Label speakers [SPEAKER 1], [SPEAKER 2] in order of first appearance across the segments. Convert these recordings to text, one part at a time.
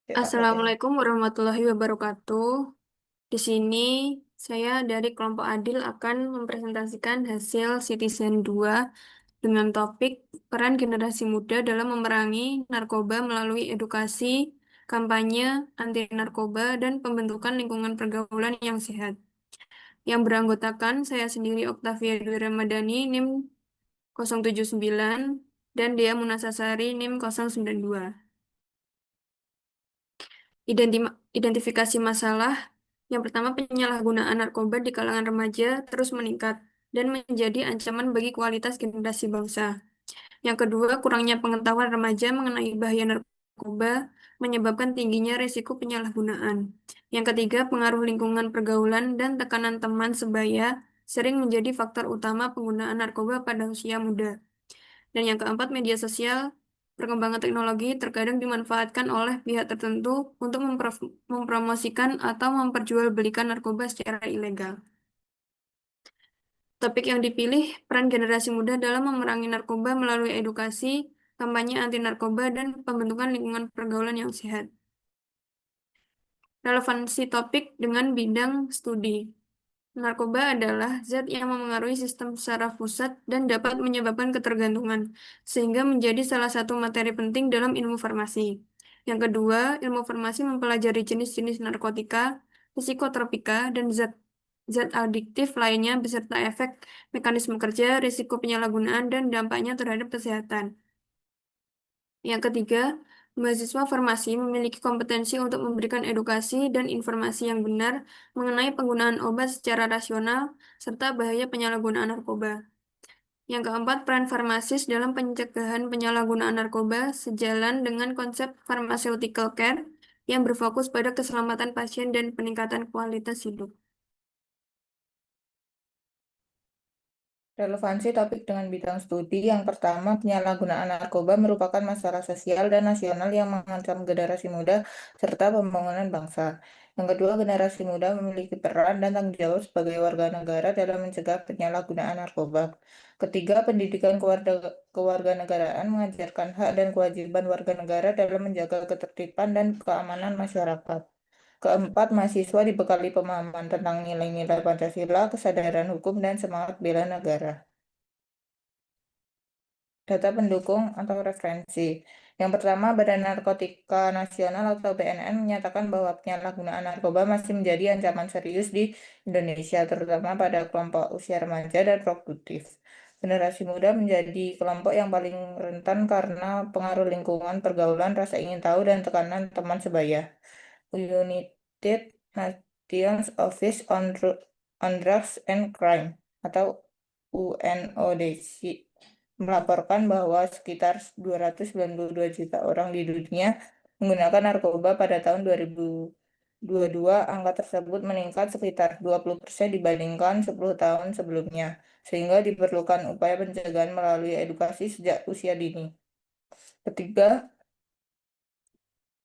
[SPEAKER 1] Ya, Kak Fatin.
[SPEAKER 2] Assalamualaikum warahmatullahi wabarakatuh. Di sini saya dari kelompok Adil akan mempresentasikan hasil Citizen 2 dengan topik peran generasi muda dalam memerangi narkoba melalui edukasi, kampanye anti narkoba, dan pembentukan lingkungan pergaulan yang sehat. Yang beranggotakan saya sendiri Oktavia Dwi Ramadhani NIM 079 dan Dia Munasasari NIM 092. Identifikasi masalah. Yang pertama, penyalahgunaan narkoba di kalangan remaja terus meningkat dan menjadi ancaman bagi kualitas generasi bangsa. Yang kedua, kurangnya pengetahuan remaja mengenai bahaya narkoba menyebabkan tingginya risiko penyalahgunaan. Yang ketiga, pengaruh lingkungan pergaulan dan tekanan teman sebaya sering menjadi faktor utama penggunaan narkoba pada usia muda. Dan yang keempat, media sosial, perkembangan teknologi terkadang dimanfaatkan oleh pihak tertentu untuk mempromosikan atau memperjualbelikan narkoba secara ilegal. Topik yang dipilih, peran generasi muda dalam memerangi narkoba melalui edukasi, kampanye anti narkoba, dan pembentukan lingkungan pergaulan yang sehat. Relevansi topik dengan bidang studi. Narkoba adalah zat yang memengaruhi sistem saraf pusat dan dapat menyebabkan ketergantungan, sehingga menjadi salah satu materi penting dalam ilmu farmasi. Yang kedua, ilmu farmasi mempelajari jenis-jenis narkotika, psikotropika, dan zat adiktif lainnya beserta efek, mekanisme kerja, risiko penyalahgunaan, dan dampaknya terhadap kesehatan. Yang ketiga, mahasiswa farmasi memiliki kompetensi untuk memberikan edukasi dan informasi yang benar mengenai penggunaan obat secara rasional serta bahaya penyalahgunaan narkoba. Yang keempat, peran farmasis dalam pencegahan penyalahgunaan narkoba sejalan dengan konsep pharmaceutical care yang berfokus pada keselamatan pasien dan peningkatan kualitas hidup.
[SPEAKER 1] Relevansi topik dengan bidang studi yang pertama, penyalahgunaan narkoba merupakan masalah sosial dan nasional yang mengancam generasi muda serta pembangunan bangsa. Yang kedua, generasi muda memiliki peran dan tanggung jawab sebagai warga negara dalam mencegah penyalahgunaan narkoba. Ketiga, pendidikan kewarganegaraan mengajarkan hak dan kewajiban warga negara dalam menjaga ketertiban dan keamanan masyarakat. Keempat, mahasiswa dibekali pemahaman tentang nilai-nilai Pancasila, kesadaran hukum, dan semangat bela negara. Data pendukung atau referensi. Yang pertama, Badan Narkotika Nasional atau BNN menyatakan bahwa penyalahgunaan narkoba masih menjadi ancaman serius di Indonesia, terutama pada kelompok usia remaja dan produktif. Generasi muda menjadi kelompok yang paling rentan karena pengaruh lingkungan, pergaulan, rasa ingin tahu, dan tekanan teman sebaya. United Nations Office on Drugs and Crime atau UNODC melaporkan bahwa sekitar 292 juta orang di dunia menggunakan narkoba pada tahun 2022. Angka tersebut meningkat sekitar 20% dibandingkan 10 tahun sebelumnya, sehingga diperlukan upaya pencegahan melalui edukasi sejak usia dini. Ketiga,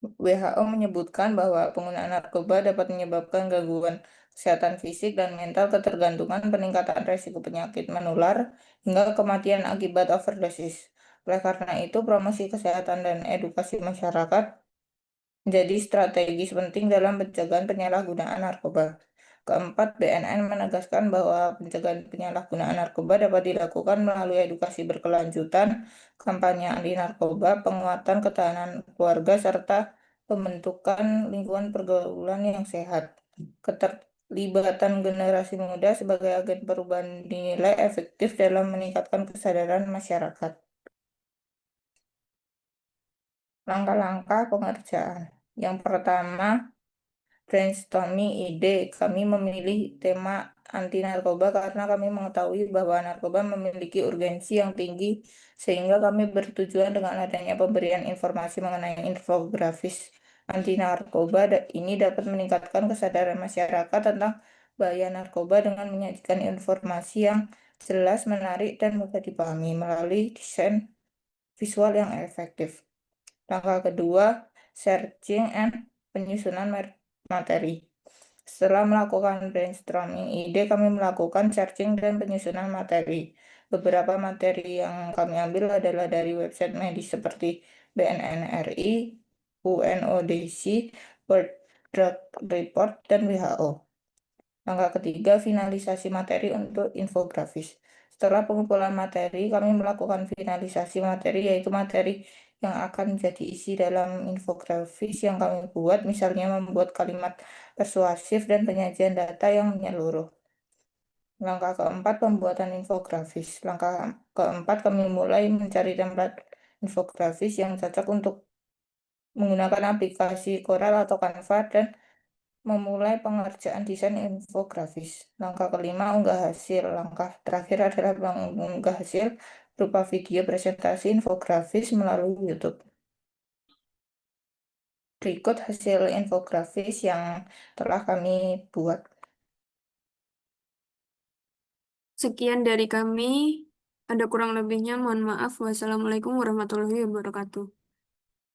[SPEAKER 1] WHO menyebutkan bahwa penggunaan narkoba dapat menyebabkan gangguan kesehatan fisik dan mental, ketergantungan, peningkatan risiko penyakit menular, hingga kematian akibat overdosis. Oleh karena itu, promosi kesehatan dan edukasi masyarakat menjadi strategis penting dalam pencegahan penyalahgunaan narkoba. Keempat, BNN menegaskan bahwa pencegahan penyalahgunaan narkoba dapat dilakukan melalui edukasi berkelanjutan, kampanye anti narkoba, penguatan ketahanan keluarga, serta pembentukan lingkungan pergaulan yang sehat. Keterlibatan generasi muda sebagai agen perubahan dinilai efektif dalam meningkatkan kesadaran masyarakat. Langkah-langkah pengerjaan. Yang pertama, brainstorming ide. Kami memilih tema anti narkoba karena kami mengetahui bahwa narkoba memiliki urgensi yang tinggi, sehingga kami bertujuan dengan adanya pemberian informasi mengenai infografis anti narkoba ini dapat meningkatkan kesadaran masyarakat tentang bahaya narkoba dengan menyajikan informasi yang jelas, menarik, dan mudah dipahami melalui desain visual yang efektif. Langkah kedua, searching and penyusunan materi. Setelah melakukan brainstorming ide, kami melakukan searching dan penyusunan materi. Beberapa materi yang kami ambil adalah dari website medis seperti BNN RI, UNODC, World Drug Report, dan WHO. Langkah ketiga, finalisasi materi untuk infografis. Setelah pengumpulan materi, kami melakukan finalisasi materi, yaitu materi yang akan menjadi isi dalam infografis yang kami buat, misalnya membuat kalimat persuasif dan penyajian data yang menyeluruh. Langkah keempat, pembuatan infografis. Langkah keempat, kami mulai mencari template infografis yang cocok untuk menggunakan aplikasi Corel atau Canva dan memulai pengerjaan desain infografis. Langkah kelima, unggah hasil. Langkah terakhir adalah mengunggah hasil berupa video presentasi infografis melalui YouTube. Berikut hasil infografis yang telah kami buat.
[SPEAKER 2] Sekian dari kami. Ada kurang lebihnya, mohon maaf. Wassalamualaikum warahmatullahi wabarakatuh.